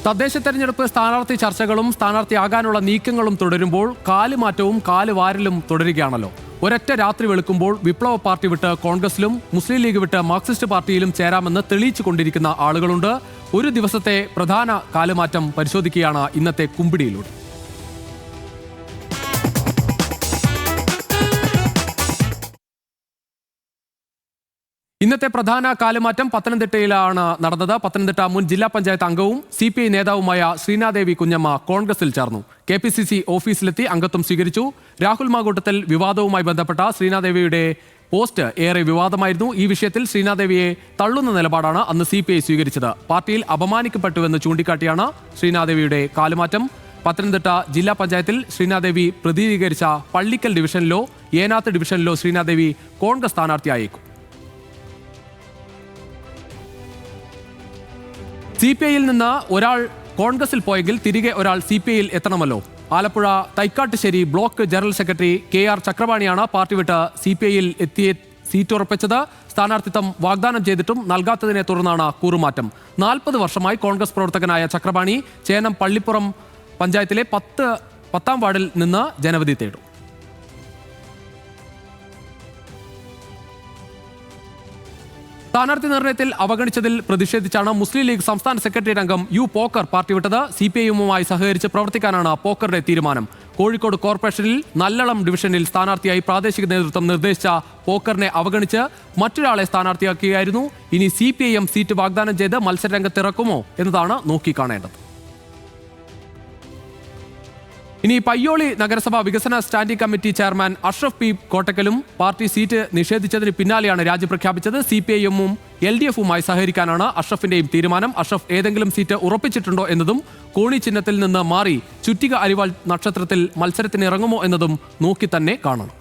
തദ്ദേശ തെരഞ്ഞെടുപ്പ് സ്ഥാനാർത്ഥി ചർച്ചകളും സ്ഥാനാർത്ഥിയാകാനുള്ള നീക്കങ്ങളും തുടരുമ്പോൾ കാലുമാറ്റവും കാലുവാരലും തുടരുകയാണല്ലോ. ഒരൊറ്റ രാത്രി വെളുക്കുമ്പോൾ വിപ്ലവ പാർട്ടി വിട്ട് കോൺഗ്രസിലും മുസ്ലിം ലീഗ് വിട്ട് മാർക്സിസ്റ്റ് പാർട്ടിയിലും ചേരാമെന്ന് തെളിയിച്ചു കൊണ്ടിരിക്കുന്ന ആളുകളുണ്ട്. ഒരു ദിവസത്തെ പ്രധാന കാലുമാറ്റം പരിശോധിക്കുകയാണ് ഇന്നത്തെ കുമ്പിടിയിലൂടെ. ഇന്നത്തെ പ്രധാന കാലുമാറ്റം പത്തനംതിട്ടയിലാണ് നടന്നത്. പത്തനംതിട്ട മുൻ ജില്ലാ പഞ്ചായത്ത് അംഗവും CPI നേതാവുമായ ശ്രീനാദേവി കുഞ്ഞമ്മ കോൺഗ്രസിൽ ചേർന്നു. KPCC ഓഫീസിലെത്തി അംഗത്വം സ്വീകരിച്ചു. രാഹുൽ മാങ്കൂട്ടത്തിൽ വിവാദവുമായി ബന്ധപ്പെട്ട ശ്രീനാദേവിയുടെ പോസ്റ്റ് ഏറെ വിവാദമായിരുന്നു. ഈ വിഷയത്തിൽ ശ്രീനാദേവിയെ തള്ളുന്ന നിലപാടാണ് അന്ന് CPI സ്വീകരിച്ചത്. പാർട്ടിയിൽ അപമാനിക്കപ്പെട്ടുവെന്ന് ചൂണ്ടിക്കാട്ടിയാണ് ശ്രീനാദേവിയുടെ കാലുമാറ്റം. പത്തനംതിട്ട ജില്ലാ പഞ്ചായത്തിൽ ശ്രീനാദേവി പ്രതിനിധീകരിച്ച പള്ളിക്കൽ ഡിവിഷനിലോ ഏനാത്ത് ഡിവിഷനിലോ ശ്രീനാദേവി കോൺഗ്രസ് സ്ഥാനാർത്ഥിയായേക്കും. CPIയിൽ നിന്ന് ഒരാൾ കോൺഗ്രസിൽ പോയെങ്കിൽ തിരികെ ഒരാൾ CPIയിൽ എത്തണമല്ലോ. Alappuzha Thycattussery block general secretary KR ചക്രപാണിയാണ് പാർട്ടി വിട്ട് CPIയിൽ എത്തിയ സീറ്റ് ഉറപ്പിച്ചത്. സ്ഥാനാർത്ഥിത്വം വാഗ്ദാനം ചെയ്തിട്ടും നൽകാത്തതിനെ തുടർന്നാണ് കൂറുമാറ്റം. 40 വർഷമായി കോൺഗ്രസ് പ്രവർത്തകനായ ചക്രപാണി ചേനം പള്ളിപ്പുറം പഞ്ചായത്തിലെ 10ാം വാർഡിൽ നിന്ന് ജനവിധി തേടും. സ്ഥാനാർത്ഥി നിർണയത്തിൽ അവഗണിച്ചതിൽ പ്രതിഷേധിച്ചാണ് മുസ്ലിം ലീഗ് സംസ്ഥാന സെക്രട്ടേറിയറ്റ് അംഗം U പോക്കർ പാർട്ടി വിട്ടത്. CPIയുമായി സഹകരിച്ച് പ്രവർത്തിക്കാനാണ് പോക്കറുടെ തീരുമാനം. കോഴിക്കോട് കോർപ്പറേഷനിൽ നല്ലളം ഡിവിഷനിൽ സ്ഥാനാർത്ഥിയായി പ്രാദേശിക നേതൃത്വം നിർദ്ദേശിച്ച പോക്കറിനെ അവഗണിച്ച് മറ്റൊരാളെ സ്ഥാനാർത്ഥിയാക്കുകയായിരുന്നു. ഇനി CPIM സീറ്റ് വാഗ്ദാനം ചെയ്ത് മത്സരരംഗത്തിറക്കുമോ എന്നതാണ് നോക്കിക്കാണേണ്ടത്. ഇനി പയ്യോളി നഗരസഭ വികസന standing committee chairman Ashraf P കോട്ടക്കലും പാർട്ടി സീറ്റ് നിഷേധിച്ചതിന് പിന്നാലെയാണ് രാജി പ്രഖ്യാപിച്ചത്. CPIയുമും LDFുമായി സഹകരിക്കാനാണ് അഷ്റഫിന്റെയും തീരുമാനം. അഷ്റഫ് ഏതെങ്കിലും സീറ്റ് ഉറപ്പിച്ചിട്ടുണ്ടോ എന്നതും കോണി ചിഹ്നത്തിൽ നിന്ന് മാറി ചുറ്റിക അരിവാൾ നക്ഷത്രത്തിൽ മത്സരത്തിന് ഇറങ്ങുമോ എന്നതും നോക്കി തന്നെ കാണണം.